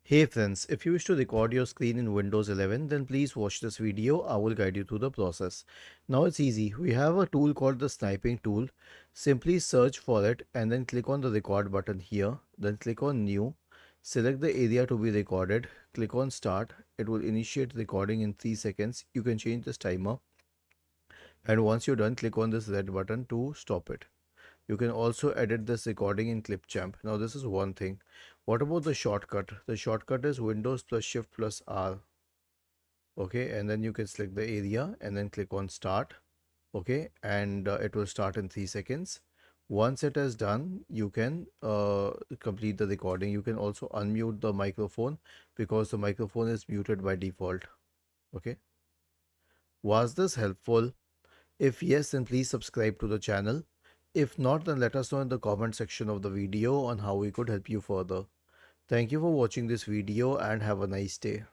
Hey friends, if you wish to record your screen in Windows 11, then please watch this video. I will guide you through the process. Now it's easy. We have a tool called the sniping tool. Simply search for it and then click on the record button here. Then click on new. Select the area to be recorded. Click on start. It will initiate recording in 3 seconds. You can change this timer. And once you're done, click on this red button to stop it. You can also edit this recording in Clipchamp. Now this is one thing. What about the shortcut? The shortcut is Windows plus Shift plus R. Okay, and then you can select the area and then click on start. Okay, and it will start in 3 seconds. Once it is done, you can complete the recording. You can also unmute the microphone because the microphone is muted by default. Okay, was this helpful? If yes, then please subscribe to the channel. If not, then let us know in the comment section of the video on how we could help you further. Thank you for watching this video and have a nice day.